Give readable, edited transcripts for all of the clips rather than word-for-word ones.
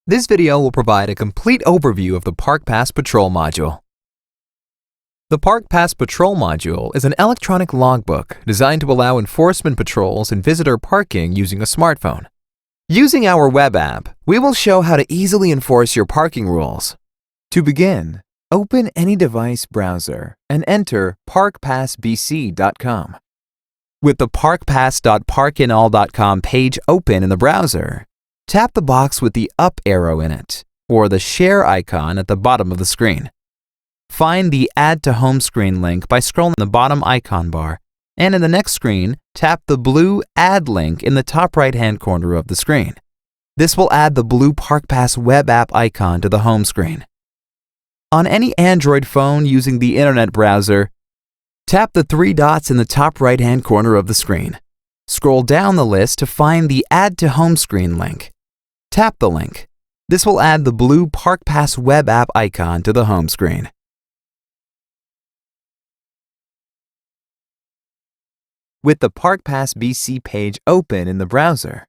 This video will provide a complete overview of the ParkPass Patrol Module. The ParkPass Patrol Module is an electronic logbook designed to allow enforcement patrols in visitor parking using a smartphone. Using our web app, we will show how to easily enforce your parking rules. To begin, open any device browser and enter parkpassbc.com. With the parkpass.parkinall.com page open in the browser, tap the box with the up arrow in it, or the share icon at the bottom of the screen. Find the Add to Home Screen link by scrolling the bottom icon bar, and in the next screen, tap the blue Add link in the top right-hand corner of the screen. This will add the blue ParkPass web app icon to the home screen. On any Android phone using the internet browser, tap the three dots in the top right-hand corner of the screen. Scroll down the list to find the Add to Home Screen link. Tap the link. This will add the blue ParkPass web app icon to the home screen. With the ParkPass BC page open in the browser,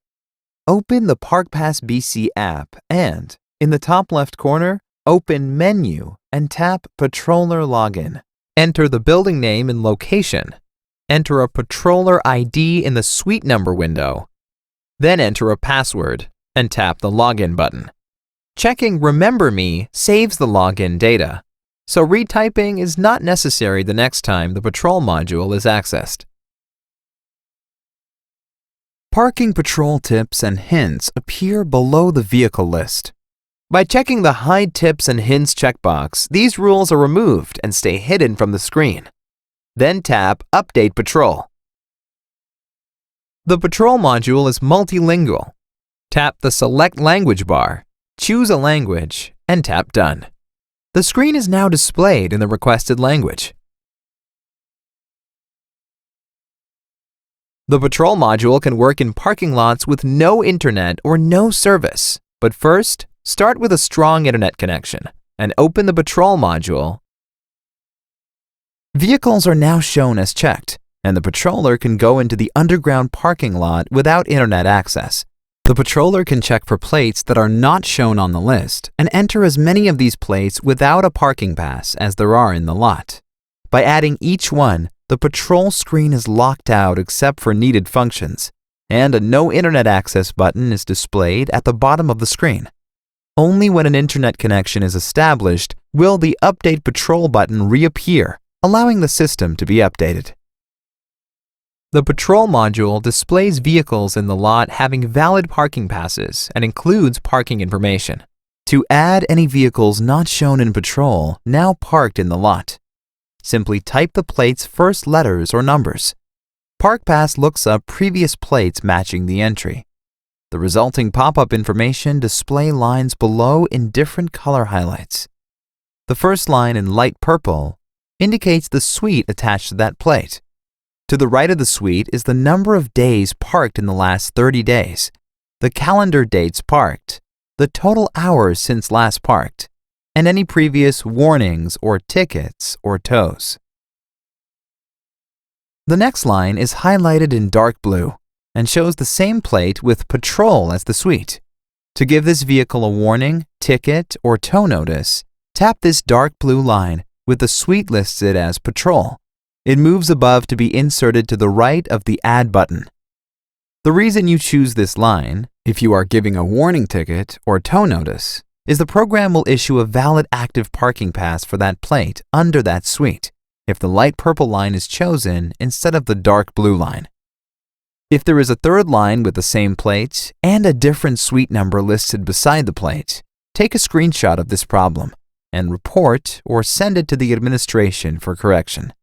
open the ParkPass BC app and, in the top left corner, open Menu and tap Patroller Login. Enter the building name and location. Enter a Patroller ID in the suite number window. Then enter a password and tap the Login button. Checking Remember Me saves the login data, so retyping is not necessary the next time the Patrol module is accessed. Parking patrol tips and hints appear below the vehicle list. By checking the Hide Tips and Hints checkbox, these rules are removed and stay hidden from the screen. Then tap Update Patrol. The Patrol module is multilingual. Tap the Select Language bar, choose a language, and tap Done. The screen is now displayed in the requested language. The Patrol module can work in parking lots with no internet or no service, but first, start with a strong internet connection and open the Patrol module. Vehicles are now shown as checked, and the patroller can go into the underground parking lot without internet access. The patroller can check for plates that are not shown on the list and enter as many of these plates without a parking pass as there are in the lot. By adding each one, the patrol screen is locked out except for needed functions, and a No Internet Access button is displayed at the bottom of the screen. Only when an internet connection is established will the Update Patrol button reappear, allowing the system to be updated. The Patrol module displays vehicles in the lot having valid parking passes and includes parking information. To add any vehicles not shown in Patrol now parked in the lot, simply type the plate's first letters or numbers. ParkPass looks up previous plates matching the entry. The resulting pop-up information display lines below in different color highlights. The first line in light purple indicates the suite attached to that plate. To the right of the suite is the number of days parked in the last 30 days, the calendar dates parked, the total hours since last parked, and any previous warnings or tickets or tows. The next line is highlighted in dark blue and shows the same plate with Patrol as the suite. To give this vehicle a warning, ticket, or tow notice, tap this dark blue line with the suite listed as Patrol. It moves above to be inserted to the right of the Add button. The reason you choose this line, if you are giving a warning ticket or tow notice, is the program will issue a valid active parking pass for that plate under that suite if the light purple line is chosen instead of the dark blue line. If there is a third line with the same plate and a different suite number listed beside the plate, take a screenshot of this problem and report or send it to the administration for correction.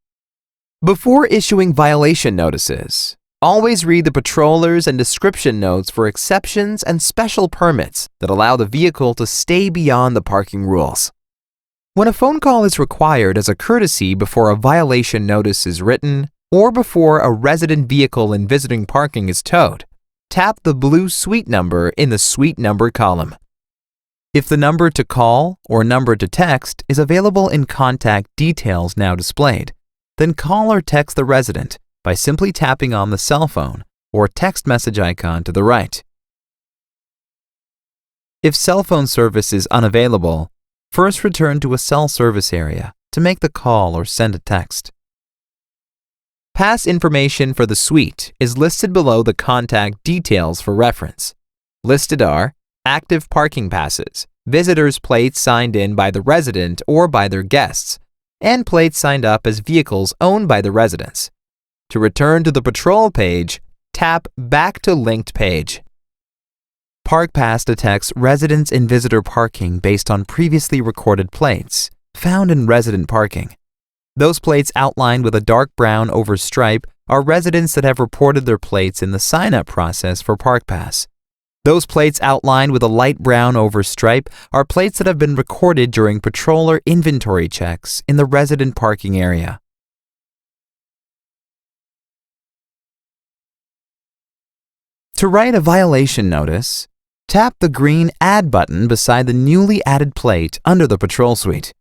Before issuing violation notices, always read the patrollers and description notes for exceptions and special permits that allow the vehicle to stay beyond the parking rules. When a phone call is required as a courtesy before a violation notice is written or before a resident vehicle in visiting parking is towed, tap the blue suite number in the suite number column. If the number to call or number to text is available in contact details now displayed, then call or text the resident by simply tapping on the cell phone or text message icon to the right. If cell phone service is unavailable, first return to a cell service area to make the call or send a text. Pass information for the suite is listed below the contact details for reference. Listed are active parking passes, visitors' plates signed in by the resident or by their guests, and plates signed up as vehicles owned by the residents. To return to the patrol page, tap Back to Linked Page. ParkPass detects residents and visitor parking based on previously recorded plates found in resident parking. Those plates outlined with a dark brown over stripe are residents that have reported their plates in the sign-up process for ParkPass. Those plates outlined with a light brown over stripe are plates that have been recorded during patroller inventory checks in the resident parking area. To write a violation notice, tap the green Add button beside the newly added plate under the patrol suite.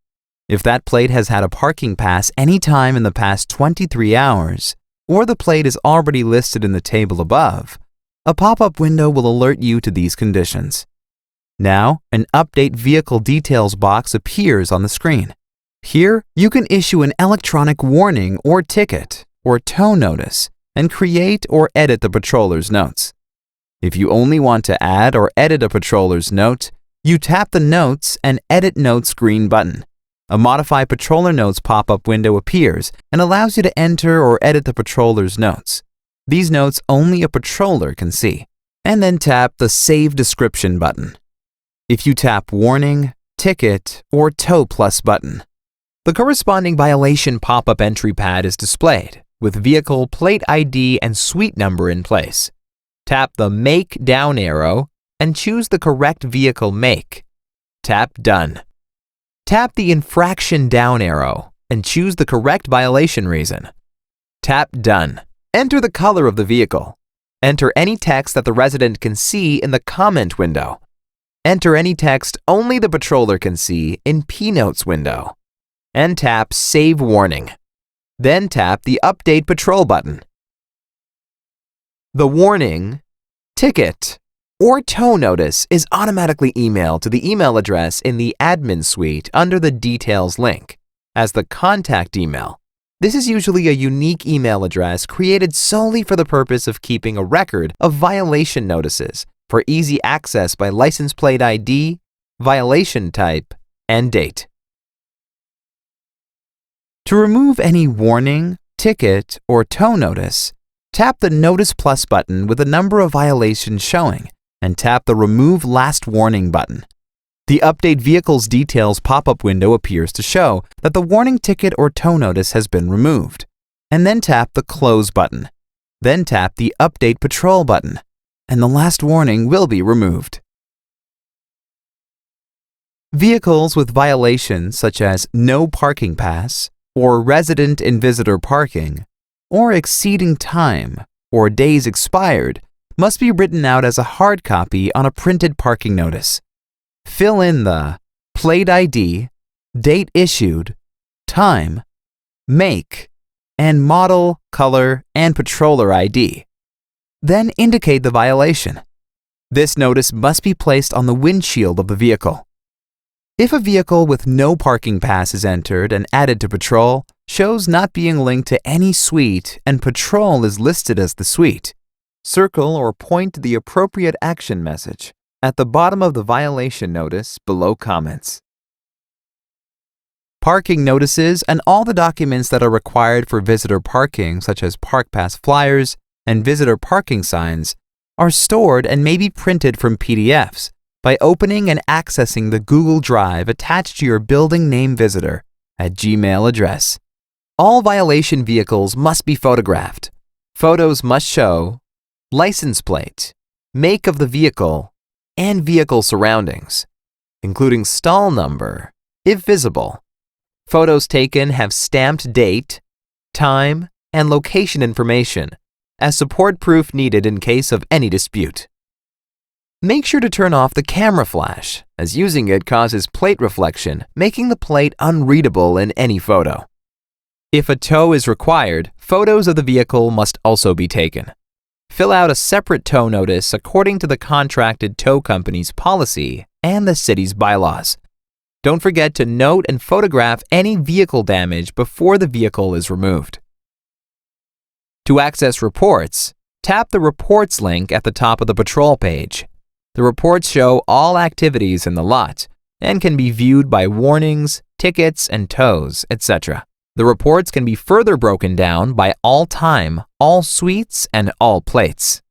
If that plate has had a parking pass any time in the past 23 hours, or the plate is already listed in the table above, a pop-up window will alert you to these conditions. Now, an Update Vehicle Details box appears on the screen. Here, you can issue an electronic warning or ticket or tow notice and create or edit the patroller's notes. If you only want to add or edit a patroller's note, you tap the Notes and Edit Notes green button. A Modify Patroller Notes pop-up window appears and allows you to enter or edit the patroller's notes. These notes only a patroller can see. And then tap the Save Description button. If you tap Warning, Ticket, or Tow Plus button, the corresponding violation pop-up entry pad is displayed with vehicle plate ID and suite number in place. Tap the Make down arrow and choose the correct vehicle make. Tap Done. Tap the Infraction down arrow and choose the correct violation reason. Tap Done. Enter the color of the vehicle. Enter any text that the resident can see in the comment window. Enter any text only the patroller can see in P-Notes window. And tap Save Warning. Then tap the Update Patrol button. The warning, ticket, or tow notice is automatically emailed to the email address in the admin suite under the Details link as the contact email. This is usually a unique email address created solely for the purpose of keeping a record of violation notices for easy access by license plate ID, violation type, and date. To remove any warning, ticket, or tow notice, tap the Notice Plus button with the number of violations showing and tap the Remove Last Warning button. The Update Vehicles Details pop-up window appears to show that the warning, ticket, or tow notice has been removed. And then tap the Close button. Then tap the Update Patrol button, and the last warning will be removed. Vehicles with violations such as no parking pass, or resident and visitor parking, or exceeding time, or days expired, must be written out as a hard copy on a printed parking notice. Fill in the plate ID, date issued, time, make, and model, color, and patroller ID. Then indicate the violation. This notice must be placed on the windshield of the vehicle. If a vehicle with no parking pass is entered and added to patrol, shows not being linked to any suite and patrol is listed as the suite, circle or point to the appropriate action message at the bottom of the violation notice below comments. Parking notices and all the documents that are required for visitor parking, such as ParkPass flyers and visitor parking signs, are stored and may be printed from PDFs by opening and accessing the Google Drive attached to your building name visitor at Gmail address. All violation vehicles must be photographed. Photos must show license plate, make of the vehicle, and vehicle surroundings, including stall number, if visible. Photos taken have stamped date, time, and location information as support proof needed in case of any dispute. Make sure to turn off the camera flash, as using it causes plate reflection, making the plate unreadable in any photo. If a tow is required, photos of the vehicle must also be taken. Fill out a separate tow notice according to the contracted tow company's policy and the city's bylaws. Don't forget to note and photograph any vehicle damage before the vehicle is removed. To access reports, tap the Reports link at the top of the patrol page. The reports show all activities in the lot and can be viewed by warnings, tickets, and tows, etc. The reports can be further broken down by all time, all suites, and all plates.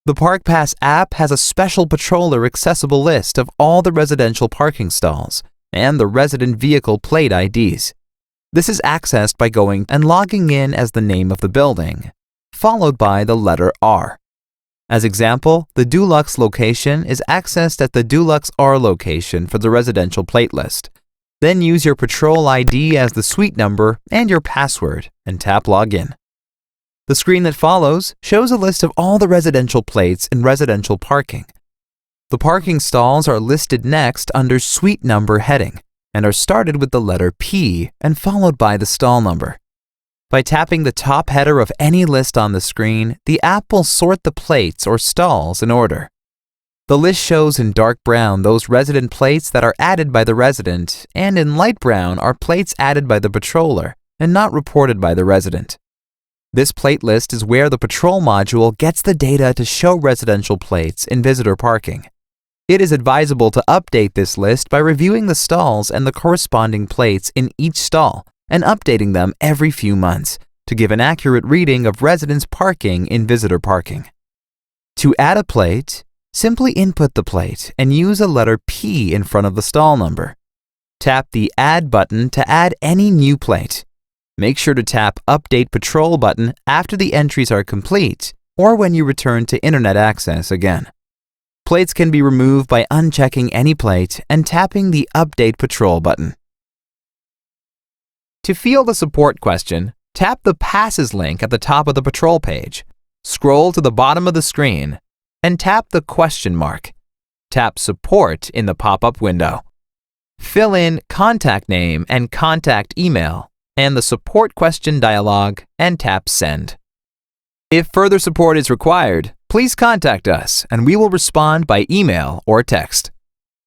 The ParkPass app has a special patroller accessible list of all the residential parking stalls and the resident vehicle plate IDs. This is accessed by going and logging in as the name of the building, followed by the letter R. As example, the Dulux location is accessed at the Dulux R location for the residential plate list. Then use your patrol ID as the suite number and your password and tap Login. The screen that follows shows a list of all the residential plates in residential parking. The parking stalls are listed next under Suite Number heading and are started with the letter P and followed by the stall number. By tapping the top header of any list on the screen, the app will sort the plates or stalls in order. The list shows in dark brown those resident plates that are added by the resident, and in light brown are plates added by the patroller and not reported by the resident. This plate list is where the patrol module gets the data to show residential plates in visitor parking. It is advisable to update this list by reviewing the stalls and the corresponding plates in each stall and updating them every few months to give an accurate reading of residents parking in visitor parking. To add a plate, simply input the plate and use a letter P in front of the stall number. Tap the Add button to add any new plate. Make sure to tap Update Patrol button after the entries are complete or when you return to internet access again. Plates can be removed by unchecking any plate and tapping the Update Patrol button. To field a support question, tap the Passes link at the top of the patrol page. Scroll to the bottom of the screen and tap the question mark. Tap Support in the pop-up window. Fill in contact name and contact email and the support question dialog and tap Send. If further support is required, please contact us and we will respond by email or text.